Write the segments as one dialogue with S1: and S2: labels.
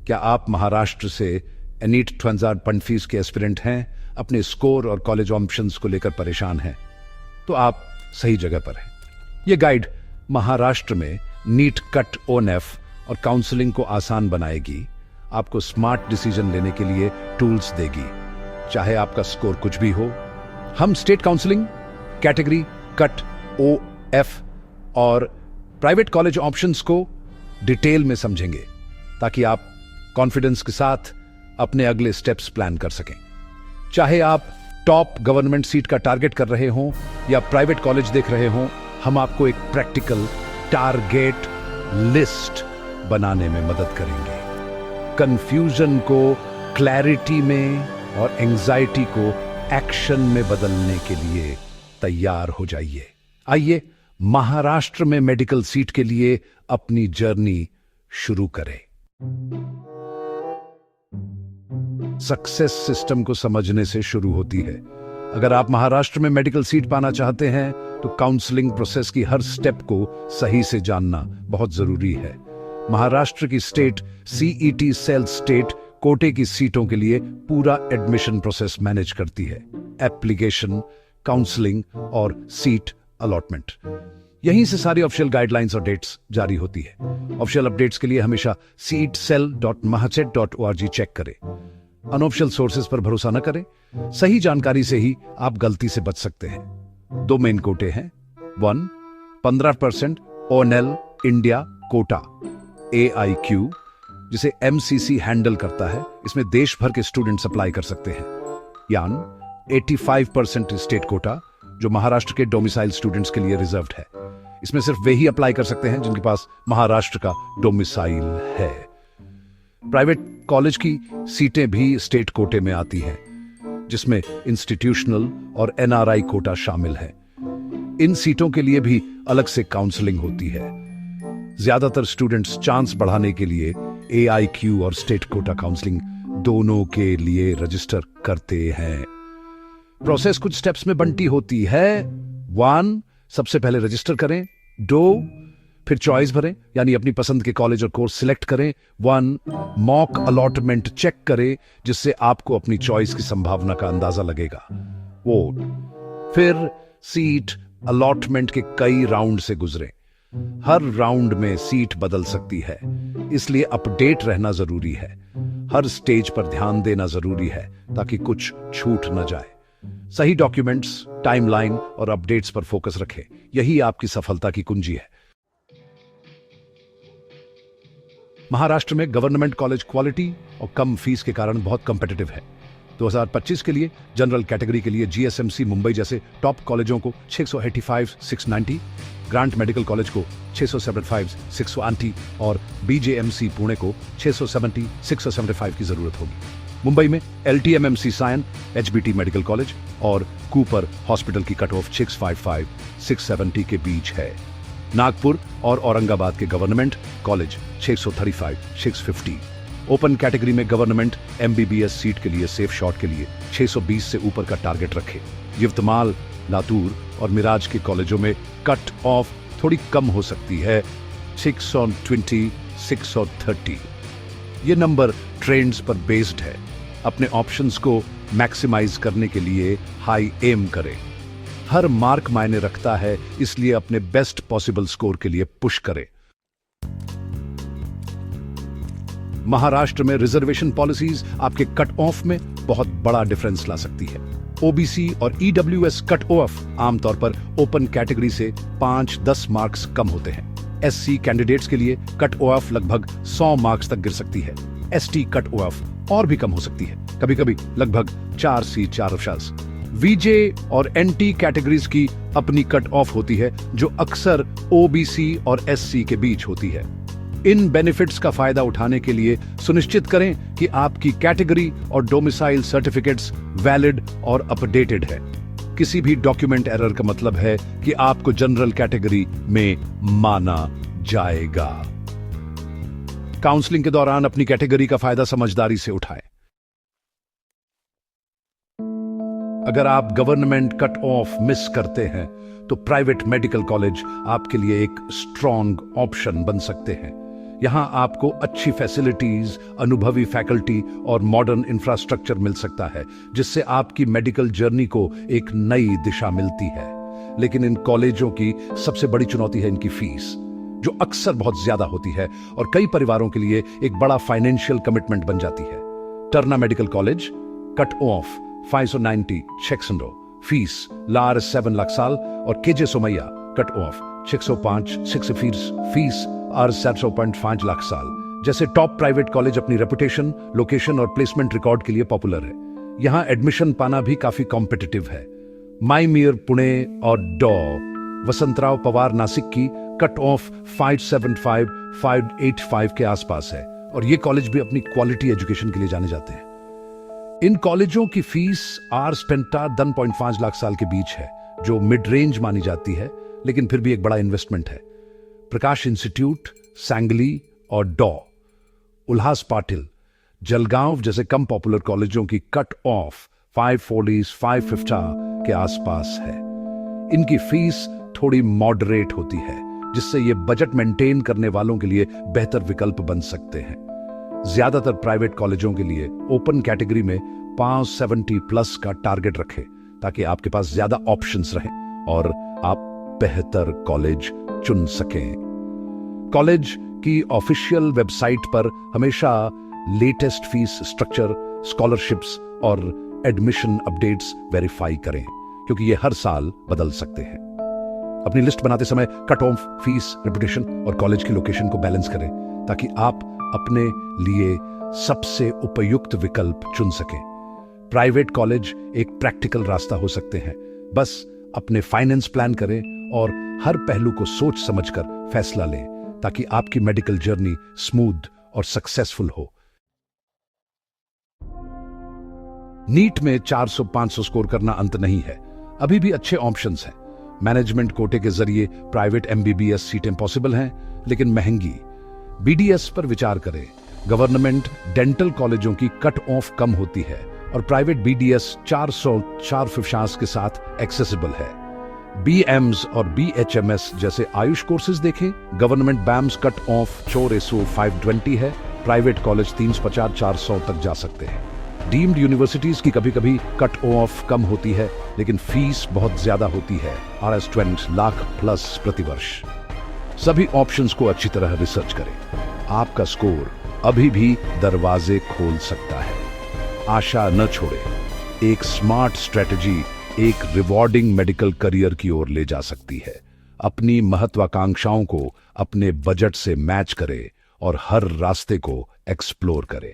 S1: क्या आप महाराष्ट्र से एनीट 2025 के एस्पिरेंट हैं, अपने स्कोर और कॉलेज ऑप्शंस को लेकर परेशान हैं? तो आप सही जगह पर हैं। यह गाइड महाराष्ट्र में नीट कट ओनेफ और काउंसलिंग को आसान बनाएगी, आपको स्मार्ट डिसीजन लेने के लिए टूल्स देगी, चाहे आपका स्कोर कुछ भी हो। हम state counselling, category, cut, off और प्राइवेट कॉलेज ऑप्शंस को डिटेल में समझेंगे ताकि आप कॉन्फिडेंस के साथ अपने अगले स्टेप्स प्लान कर सकें। चाहे आप टॉप गवर्नमेंट सीट का टारगेट कर रहे हों या प्राइवेट कॉलेज देख रहे हों, हम आपको एक प्रैक्टिकल टारगेट लिस्ट बनाने में मदद करेंगे। कंफ्यूजन को क्लैरिटी में और एंजाइटी को एक्शन में बदलने के लिए तैयार हो जाइए। आइए महाराष्ट्र में मेडिकल सीट के लिए अपनी जर्नी शुरू करें। सक्सेस सिस्टम को समझने से शुरू होती है। अगर आप महाराष्ट्र में मेडिकल सीट पाना चाहते हैं तो काउंसलिंग प्रोसेस की हर स्टेप को सही से जानना बहुत जरूरी है। महाराष्ट्र की स्टेट सीईटी सेल स्टेट कोटे की सीटों के लिए पूरा एडमिशन प्रोसेस मैनेज करती है। एप्लीकेशन, काउंसलिंग और सीट अलॉटमेंट, यहीं से सारी ऑफिशियल गाइडलाइंस और डेट्स जारी होती है। ऑफिशियल अपडेट्स के लिए हमेशा seatcell.mahachet.org चेक करें। अनऑफिशियल सोर्सेज पर भरोसा न करें, सही जानकारी से ही आप गलती से बच सकते हैं। दो मेन कोटे हैं। 1, 15% ओनेल इंडिया कोटा AIQ, जिसे MCC हैंडल करता है। इसमें देश भर के स्टूडेंट्स अप्लाई कर सकते हैं। यान 85% स्टेट कोटा, जो महाराष्ट्र के डोमिसाइल स्टूडेंट्स के लिए रिजर्व्ड है। इसमें सिर्फ वे ही अप्लाई कर सकते हैं जिनके पास महाराष्ट्र का डोमिसाइल है। प्राइवेट कॉलेज की सीटें भी स्टेट कोटे में आती हैं, जिसमें इंस्टीट्यूशनल और NRI कोटा शामिल है। इन सीटों के लिए भी अलग से काउंसलिंग होती है। ज्यादातर स्टूडेंट्स चांस बढ़ाने के लिए AIQ और स्टेट कोटा काउंसलिंग दोनों के लिए रजिस्टर करते हैं। प्रोसेस कुछ स्टेप्स में बंटी होती है। 1, सबसे पहले रजिस्टर करें। 2, फिर चॉइस भरें, यानी अपनी पसंद के कॉलेज और कोर्स सिलेक्ट करें। 1, मॉक अलॉटमेंट चेक करें, जिससे आपको अपनी चॉइस की संभावना का अंदाजा लगेगा। फिर सीट अलॉटमेंट के कई राउंड से गुजरें। हर राउंड में सीट बदल सकती है, इसलिए अपडेट रहना जरूरी है। हर स्टेज पर ध्यान देना जरूरी है ताकि कुछ छूट न जाए। सही डॉक्यूमेंट्स, टाइमलाइन और अपडेट्स पर फोकस रखें। यही आपकी सफलता की कुंजी है। महाराष्ट्र में गवर्नमेंट कॉलेज क्वालिटी और कम फीस के कारण बहुत कॉम्पिटिटिव है। 2025 के लिए जनरल कैटेगरी के लिए GSMC मुंबई जैसे टॉप कॉलेजों को 685-690, ग्रांट मेडिकल कॉलेज को 675-680 और BJMC पुणे को 670-675 की जरूरत होगी। मुंबई में LTMMC Sion, HBT medical college और कूपर हॉस्पिटल की कट ऑफ 655-670 के बीच है। नागपुर और औरंगाबाद के गवर्नमेंट कॉलेज 635-650। ओपन कैटेगरी में गवर्नमेंट MBBS सीट के लिए सेफ शॉट के लिए 620 से ऊपर का टारगेट रखें। यवतमाल, लातूर और मिराज के कॉलेजों में कट ऑफ थोड़ी कम हो सकती है, 620, 630। ये नंबर ट्रेंड्स पर बेस्ड है। अपने ऑप्शंस को मैक्सिमाइज करने के लिए हाई एम करें। हर मार्क मायने रखता है, इसलिए अपने बेस्ट पॉसिबल स्कोर के लिए पुश करें। महाराष्ट्र में रिजर्वेशन पॉलिसीज आपके कट ऑफ में बहुत बड़ा डिफरेंस ला सकती है। OBC और EWS कट ऑफ आमतौर पर ओपन कैटेगरी से 5-10 मार्क्स कम होते हैं। SC कैंडिडेट्स के लिए कट ऑफ लगभग 100 मार्क्स तक गिर सकती है। ST कट ऑफ और भी कम हो सकती है, कभी कभी लगभग 4 से 4। VJ और NT कैटेगरीज की अपनी कट ऑफ होती है, जो अक्सर OBC और SC के बीच होती है। इन बेनिफिट्स का फायदा उठाने के लिए सुनिश्चित करें कि आपकी कैटेगरी और डोमिसाइल सर्टिफिकेट्स वैलिड और अपडेटेड है। किसी भी डॉक्यूमेंट एरर का मतलब है कि आपको जनरल कैटेगरी में माना जाएगा। काउंसलिंग के दौरान अपनी कैटेगरी का फायदा समझदारी से उठाएं। अगर आप गवर्नमेंट कट ऑफ मिस करते हैं तो प्राइवेट मेडिकल कॉलेज आपके लिए एक स्ट्रॉन्ग ऑप्शन बन सकते हैं। यहां आपको अच्छी फैसिलिटीज, अनुभवी फैकल्टी और मॉडर्न इंफ्रास्ट्रक्चर मिल सकता है, जिससे आपकी मेडिकल जर्नी को एक नई दिशा मिलती है। लेकिन इन कॉलेजों की सबसे बड़ी चुनौती है इनकी फीस, जो अक्सर बहुत ज्यादा होती है और कई परिवारों के लिए एक बड़ा फाइनेंशियल कमिटमेंट बन जाती है। Terna medical college, cut off 590 600, fees लार 7 लाख साल, और KJ Somaiya, cut off 605 6 fees are 7.5 lakh साल जैसे टॉप प्राइवेट कॉलेज अपनी रेपुटेशन, लोकेशन और प्लेसमेंट रिकॉर्ड के लिए पॉपुलर है। यहां एडमिशन पाना भी काफी कॉम्पिटिटिव है। माईमीर पुणे और डॉ वसंतराव पवार नासिक की कट ऑफ 575 585 के आसपास है, और ये कॉलेज भी अपनी क्वालिटी एजुकेशन के लिए जाने जाते हैं। इन कॉलेजों की फीस आर स्पेंटा 10.5 लाख साल के बीच है, जो मिड रेंज मानी जाती है, लेकिन फिर भी एक बड़ा इन्वेस्टमेंट है। प्रकाश इंस्टीट्यूट, सांगली और डॉ उल्हास पाटिल, जलगांव जैसे कम पॉपुलर कॉलेजों की कट ऑफ 540 550 के आसपास है। इनकी फीस थोड़ी मॉडरेट होती है, जिससे ये बजट मेंटेन करने वालों के लिए बेहतर विकल्प बन सकते हैं। ज्यादातर प्राइवेट कॉलेजों के लिए ओपन कैटेगरी में 570 प्लस का टारगेट रखें, ताकि आपके पास ज्यादा ऑप्शंस रहें और आप बेहतर कॉलेज चुन सकें। कॉलेज की ऑफिशियल वेबसाइट पर हमेशा लेटेस्ट फीस स्ट्रक्चर, स्कॉलरशिप्स और एडमिशन अपडेट्स वेरीफाई करें, क्योंकि ये हर साल बदल सकते हैं। अपनी लिस्ट बनाते समय कट ऑफ, फीस, रेपुटेशन और कॉलेज की लोकेशन को बैलेंस करें, ताकि आप अपने लिए सबसे उपयुक्त विकल्प चुन सकें। प्राइवेट कॉलेज एक प्रैक्टिकल रास्ता हो सकते हैं, बस अपने फाइनेंस प्लान करें और हर पहलू को सोच समझकर फैसला लें, ताकि आपकी मेडिकल जर्नी स्मूथ और सक्सेसफुल हो। नीट में 400-500 स्कोर करना अंत नहीं है, अभी भी अच्छे ऑप्शंस हैं। मैनेजमेंट कोटे के जरिए प्राइवेट एमबीबीएस सीटें पॉसिबल हैं, लेकिन महंगी। बीडीएस पर विचार करें। गवर्नमेंट डेंटल कॉलेजों की कट ऑफ कम होती है और प्राइवेट बीडीएस 450 के साथ एक्सेसिबल है। बीएम्स और बीएचएमएस जैसे आयुष कोर्सेज देखें। गवर्नमेंट बैम्स कट ऑफ 520 है, प्राइवेट कॉलेज 350-400 तक जा सकते हैं। डीम्ड यूनिवर्सिटीज की कभी कभी कट ऑफ कम होती है, लेकिन फीस बहुत ज्यादा होती है, RS 20 लाख प्लस प्रतिवर्ष। सभी ऑप्शंस को अच्छी तरह रिसर्च करें। आपका स्कोर अभी भी दरवाजे खोल सकता है। आशा न छोड़े। एक स्मार्ट स्ट्रेटजी एक रिवॉर्डिंग मेडिकल करियर की ओर ले जा सकती है। अपनी महत्वाकांक्षाओं को अपने बजट से मैच करें और हर रास्ते को एक्सप्लोर करें।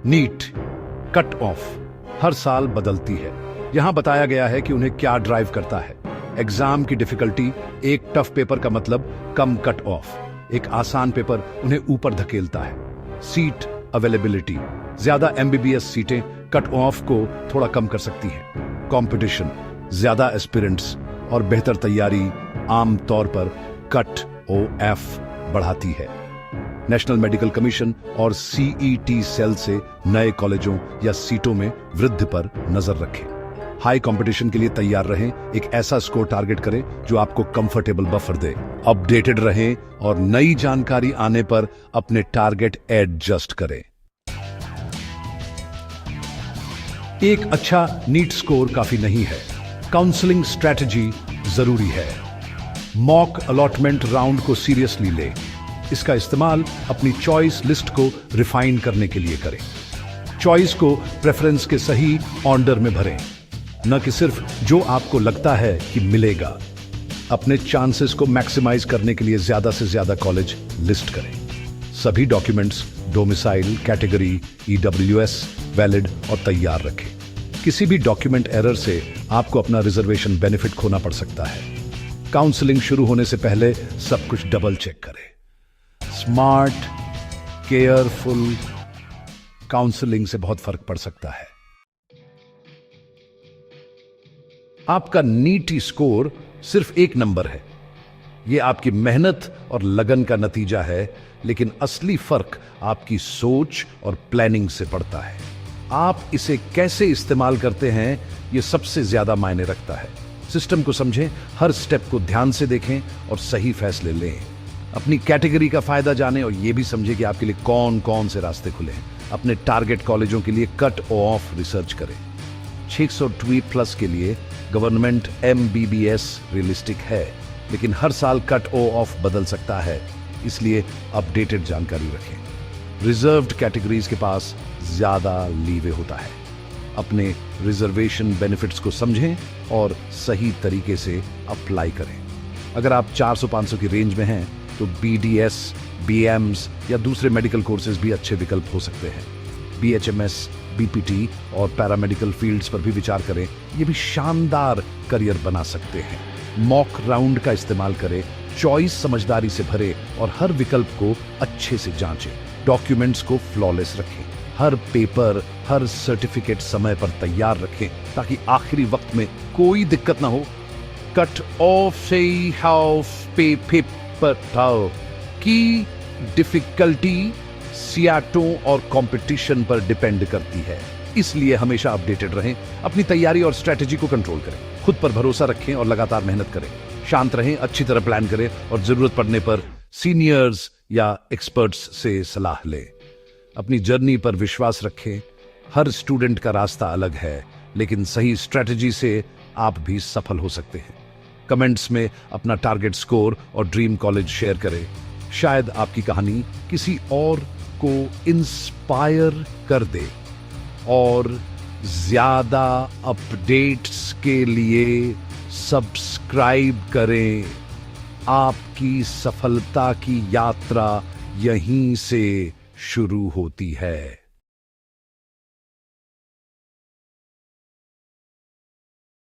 S1: नीट कट ऑफ हर साल बदलती है। यहां बताया गया है कि उन्हें क्या ड्राइव करता है। एग्जाम की डिफिकल्टी, एक टफ पेपर का मतलब कम कट ऑफ, एक आसान पेपर उन्हें ऊपर धकेलता है। सीट अवेलेबिलिटी, ज्यादा एमबीबीएस सीटें कट ऑफ को थोड़ा कम कर सकती हैं। कंपटीशन, ज्यादा एस्पिरेंट्स और बेहतर तैयारी आम तौर पर कट ऑफ बढ़ाती है। नेशनल मेडिकल कमीशन और सीईटी सेल से नए कॉलेजों या सीटों में वृद्धि पर नजर रखें। हाई कंपटीशन के लिए तैयार रहें। एक ऐसा स्कोर टारगेट करें जो आपको कंफर्टेबल बफर दे। अपडेटेड रहें और नई जानकारी आने पर अपने टारगेट एडजस्ट करें। एक अच्छा नीट स्कोर काफी नहीं है, काउंसलिंग स्ट्रेटजी जरूरी है। मॉक अलॉटमेंट राउंड को सीरियसली लें। इसका इस्तेमाल अपनी चॉइस लिस्ट को रिफाइन करने के लिए करें। चॉइस को प्रेफरेंस के सही ऑर्डर में भरें, न कि सिर्फ जो आपको लगता है कि मिलेगा। अपने चांसेस को मैक्सिमाइज करने के लिए ज्यादा से ज्यादा कॉलेज लिस्ट करें। सभी documents, domicile, category, EWS valid और तैयार रखें। किसी भी डॉक्यूमेंट एरर से आपको अपना रिजर्वेशन बेनिफिट खोना पड़ सकता है। काउंसलिंग शुरू होने से पहले सब कुछ डबल चेक करें। स्मार्ट, केयरफुल काउंसलिंग से बहुत फर्क पड़ सकता है। आपका नीट स्कोर सिर्फ एक नंबर है। यह आपकी मेहनत और लगन का नतीजा है, लेकिन असली फर्क आपकी सोच और प्लानिंग से पड़ता है। आप इसे कैसे इस्तेमाल करते हैं, यह सबसे ज्यादा मायने रखता है। सिस्टम को समझें, हर स्टेप को ध्यान से देखें और सही फैसले लें। अपनी कैटेगरी का फायदा जानें और यह भी समझें कि आपके लिए कौन कौन से रास्ते खुले हैं। अपने टारगेट कॉलेजों के लिए कट ऑफ रिसर्च करें। 600+ के लिए गवर्नमेंट MBBS रियलिस्टिक है, लेकिन हर साल कट ऑफ बदल सकता है, इसलिए अपडेटेड जानकारी रखें। रिजर्व्ड कैटेगरीज के पास ज्यादा लीवे होता है। अपने रिजर्वेशन बेनिफिट्स को समझें और सही तरीके से अप्लाई करें। अगर आप 400-500 की रेंज में हैं तो BDS, BMs या दूसरे मेडिकल कोर्सेज भी अच्छे विकल्प हो सकते हैं। BHMS, BPT और पैरामेडिकल फील्ड्स पर भी विचार करें, ये भी शानदार करियर बना सकते हैं। मॉक राउंड का इस्तेमाल करें, चॉइस समझदारी से भरें और हर विकल्प को अच्छे से जांचें। डॉक्यूमेंट्स को फ्लॉलेस रखें, हर पेपर, हर सर्टिफिकेट समय पर तैयार रखें ताकि आखिरी वक्त में कोई दिक्कत ना हो। कट ऑफ से हाउस पेपर की डिफिकल्टी सियाटों और कंपटीशन पर डिपेंड करती है, इसलिए हमेशा अपडेटेड रहें। अपनी तैयारी और स्ट्रेटेजी को कंट्रोल करें, खुद पर भरोसा रखें और लगातार मेहनत करें। शांत रहें, अच्छी तरह प्लान करें और जरूरत पड़ने पर सीनियर्स या एक्सपर्ट्स से सलाह लें। अपनी जर्नी पर विश्वास रखें। हर स्टूडेंट का रास्ता अलग है, लेकिन सही स्ट्रेटेजी से आप भी सफल हो सकते हैं। कमेंट्स में अपना टारगेट स्कोर और ड्रीम कॉलेज शेयर करें। शायद आपकी कहानी किसी और को इंस्पायर कर दे। और ज्यादा अपडेट्स के लिए सब्सक्राइब करें। आपकी सफलता की यात्रा यहीं से शुरू होती है।